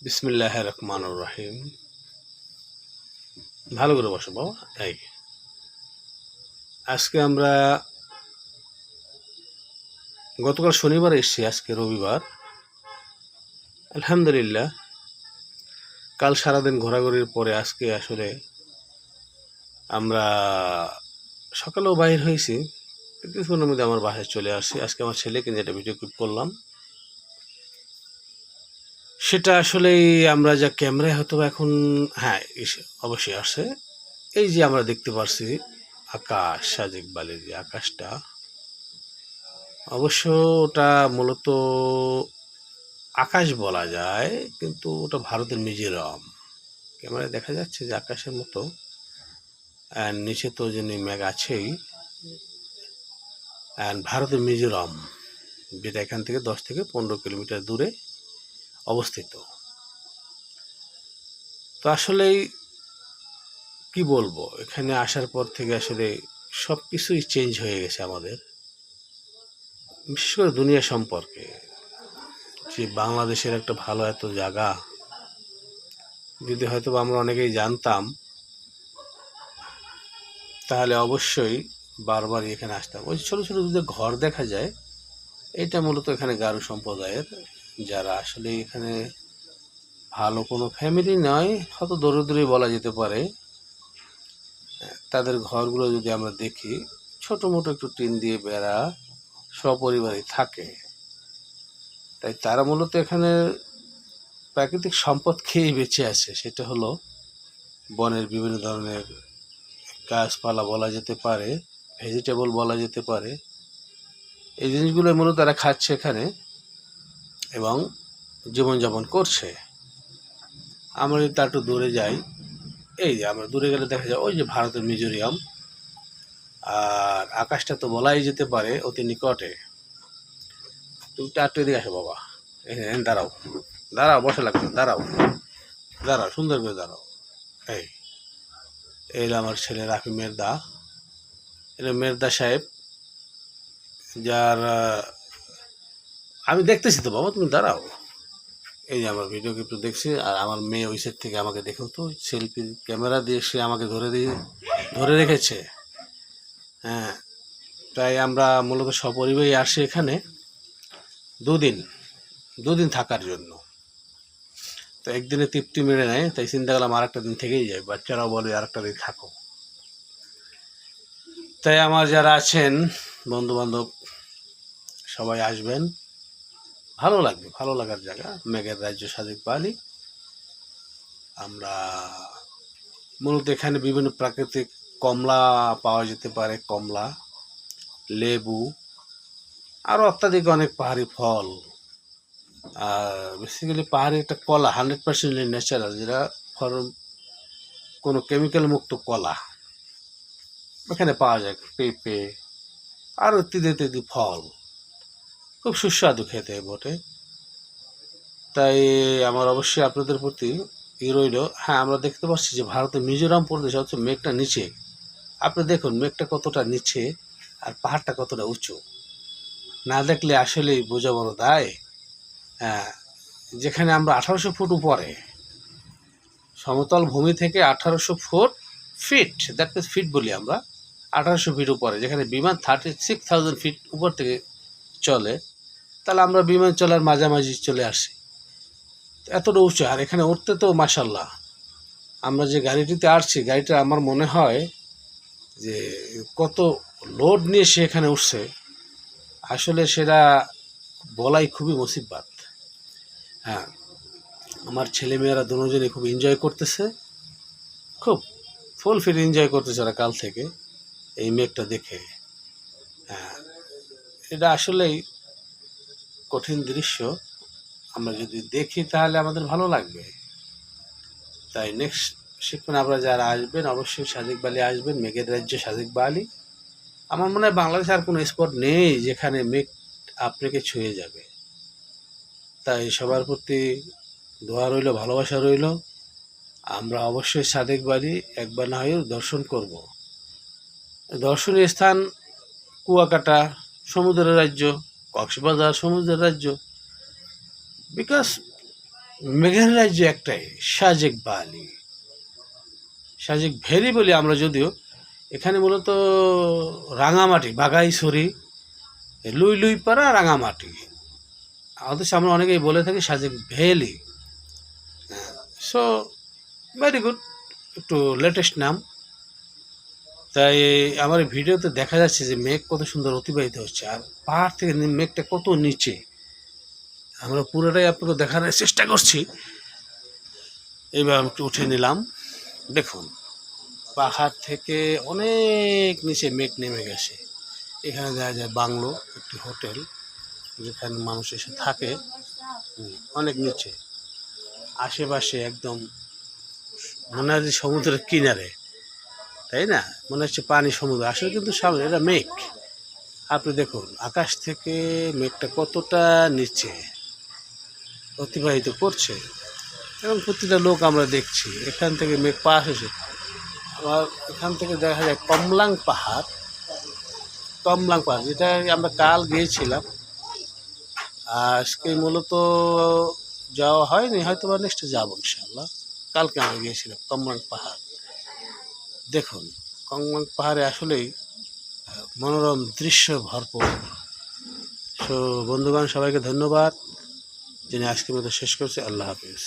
বিসমিল্লাহির রহমানির রহিম। ভালো করে বসো বাবা। এই আজকে আমরা গতকাল শনিবার এসেছি, আজকে রবিবার। আলহামদুলিল্লাহ, কাল সারাদিন ঘোরাঘুরির পরে আজকে আসলে আমরা সকালেও বাইর হয়েছি, কিছুক্ষণের মধ্যে আমার বাসায় চলে আসছি। আজকে আমার ছেলেকে নিয়ে একটা ভিডিও ক্লিপ করলাম। সেটা আসলেই আমরা যা ক্যামেরায় হয়তো এখন, হ্যাঁ অবশ্যই আসছে। এই যে আমরা দেখতে পারছি আকাশ, সাজেক বালির যে আকাশটা, অবশ্য ওটা মূলত আকাশ বলা যায়, কিন্তু ওটা ভারতের মিজোরাম। ক্যামেরায় দেখা যাচ্ছে যে আকাশের মতো, অ্যান্ড নিচে তো যিনি মেঘ আছেই, অ্যান্ড ভারতের মিজোরাম, যেটা এখান থেকে 10 থেকে 15 কিলোমিটার দূরে অবস্থিত। তো আসলেই কি বলবো, এখানে আসার পর থেকে আসলে সব কিছুই চেঞ্জ হয়ে গেছে আমাদের, বিশেষ করে দুনিয়া সম্পর্কে। যে বাংলাদেশের একটা ভালো এত জায়গা যদি হয়তো আমরা অনেকেই জানতাম, তাহলে অবশ্যই বারবার এখানে আসতাম। ওই ছোটো ছোটো যে ঘর দেখা যায়, এটা মূলত এখানে গারো সম্প্রদায়ের, যারা আসলে এখানে ভালো কোনো ফ্যামিলি নয়, হয়তো দরিদ্রই বলা যেতে পারে। তাদের ঘরগুলো যদি আমরা দেখি, ছোটো মোটো একটু টিন দিয়ে বেড়া, সপরিবারে থাকে। তাই তারা মূলত এখানে প্রাকৃতিক সম্পদ খেয়েই বেঁচে আছে। সেটা হলো বনের বিভিন্ন ধরনের গাছপালা বলা যেতে পারে, ভেজিটেবল বলা যেতে পারে। এই জিনিসগুলো মূলত তারা খাচ্ছে এখানে এবং জীবনযাপন করছে। আমরা যদি তার একটু দূরে যাই, এই যে আমরা দূরে গেলে দেখা যায় ওই যে ভারতের মিজোরাম, আর আকাশটা তো বলাই যেতে পারে অতি নিকটে। তুমি তো একটু এদিকে আসো বাবা, দাঁড়াও দাঁড়াও, বসে লাগবে, দাঁড়াও দাঁড়াও, সুন্দর করে দাঁড়াও। এই এই আমার ছেলে রাফি মেরদা, এটা মেরদা সাহেব, যার আমি দেখতেছি তো বাবা, তুমি দাঁড়াও। এই যে আমার ভিডিও একটু দেখছি, আর আমার মেয়ে ওই সাইড থেকে আমাকে দেখেও তো সেলফি ক্যামেরা দিয়ে সে আমাকে ধরে রেখেছে। হ্যাঁ, তাই আমরা মূলত সপরিবারে আসি এখানে দুদিন দুদিন থাকার জন্য। তো একদিনে তৃপ্তি মেরে নেয়, তাই চিন্তা করলাম আর একটা দিন থেকেই যায়। বাচ্চারাও বলে আর একটা দিন থাকো। তাই আমার যারা আছেন বন্ধু বান্ধব, সবাই আসবেন, ভালো লাগবে, ভালো লাগার জায়গা। মেঘের রাজ্য, সাজেক বালি। আমরা মূলত এখানে বিভিন্ন প্রাকৃতিক কমলা পাওয়া যেতে পারে, কমলা, লেবু, আরও অত্যাধিক অনেক পাহাড়ি ফল। আর বেসিক্যালি পাহাড়ি একটা কলা 100% ন্যাচারাল, যেটা ফরম কোনো কেমিক্যাল মুক্ত কলা এখানে পাওয়া যায়। পেঁপে, আরও ইত্যাদি ইত্যাদি ফল, খুব সুস্বাদু খেতে বটে। তাই আমার অবশ্যই আপনাদের প্রতি রইল। হ্যাঁ, আমরা দেখতে পাচ্ছি যে ভারতের মিজোরাম প্রদেশ হচ্ছে মেঘটা নিচে। আপনি দেখুন মেঘটা কতটা নিচে আর পাহাড়টা কতটা উঁচু। না দেখলে আসলেই বোঝা বড় দায়। হ্যাঁ, যেখানে আমরা 1800 ফুট উপরে, সমতল ভূমি থেকে 1800 ফিট, দ্যাট মিনস ফিট বলি আমরা, 1800 ফিট উপরে, যেখানে বিমান 36,000 ফিট উপর থেকে চলে, তাহলে আমরা বিমান চলার মাঝামাঝি চলে আসি। এতটা উঁচু, আর এখানে উঠতে তো মাশাল্লাহ, আমরা যে গাড়িটিতে আসছি, গাড়িটা আমার মনে হয় যে কত লোড নিয়ে সে এখানে উঠছে, আসলে সেটা বলাই খুবই মুসিবত। হ্যাঁ, আমার ছেলেমেয়েরা দুজনেই খুব এনজয় করতেছে, খুব ফুলফিল এনজয় করতেছে ওরা কাল থেকে এই মেঘটা দেখে। হ্যাঁ, এটা আসলেই কঠিন দৃশ্য, আমরা যদি দেখি তাহলে আমাদের ভালো লাগবে। তাই নেক্সট শিপমেন্ট আপনারা যারা আসবেন, অবশ্যই সাজেক বালি আসবেন, মেঘের রাজ্য সাজেক বালি। আমার মনে হয় বাংলাদেশে আর কোনো স্পট নেই যেখানে মেঘ আপনাকে ছুঁয়ে যাবে। তাই সবার প্রতি দোয়া রইল, ভালোবাসা রইল। আমরা অবশ্যই সাজেক বালি একবার না হয়েও দর্শন করব। দর্শনীয় স্থান কুয়াকাটা সমুদ্রের রাজ্য, কক্সবাজার সমুদ্রের রাজ্য, বিকজ মেঘের রাজ্য একটাই, সাজেক ভ্যালি। সাজেক ভ্যালি বলি আমরা, যদিও এখানে মূলত রাঙামাটি, বাঘাইছড়ি, লুই লুইপাড়া, রাঙামাটি। অথচ আমরা অনেকেই বলে থাকি Sajek valley. So very good, একটু লেটেস্ট নাম। তাই আমার এই ভিডিওতে দেখা যাচ্ছে যে মেঘ কত সুন্দর অতিবাহিত হচ্ছে, আর পাহাড় থেকে মেঘটা কত নিচে। আমরা পুরোটাই আপনাকে দেখানোর চেষ্টা করছি। এইবার আমি একটু উঠে নিলাম। দেখুন, পাহাড় থেকে অনেক নিচে মেঘ নেমে গেছে। এখানে দেখা যায় বাংলো, একটি হোটেল যেখানে মানুষ এসে থাকে। অনেক নিচে, আশেপাশে একদম মনে হয় যে সমুদ্রের কিনারে, তাই না? মনে হচ্ছে পানি, সমুদ্র, আসলে কিন্তু সামনে এটা মেঘ। আপনি দেখুন আকাশ থেকে মেঘটা কতটা নিচে অতিবাহিত করছে, এবং প্রতিটা লোক আমরা দেখছি। এখান থেকে মেঘ পাশ হয়েছে। আবার এখান থেকে দেখা যায় কমলাং পাহাড়, যেটা আমরা কাল গিয়েছিলাম। আজকে মূলত যাওয়া হয়নি, হয়তো বা নেক্সটে যাবো ইনশাল্লাহ। কালকে আমরা গিয়েছিলাম কমলাং পাহাড়। দেখুন, কমলাং পাহাড়ে আসলেই মনোরম দৃশ্য ভরপুর। সো বন্ধুগণ, সবাইকে ধন্যবাদ। যিনি আজকের মতো শেষ করছে। আল্লাহ হাফিজ।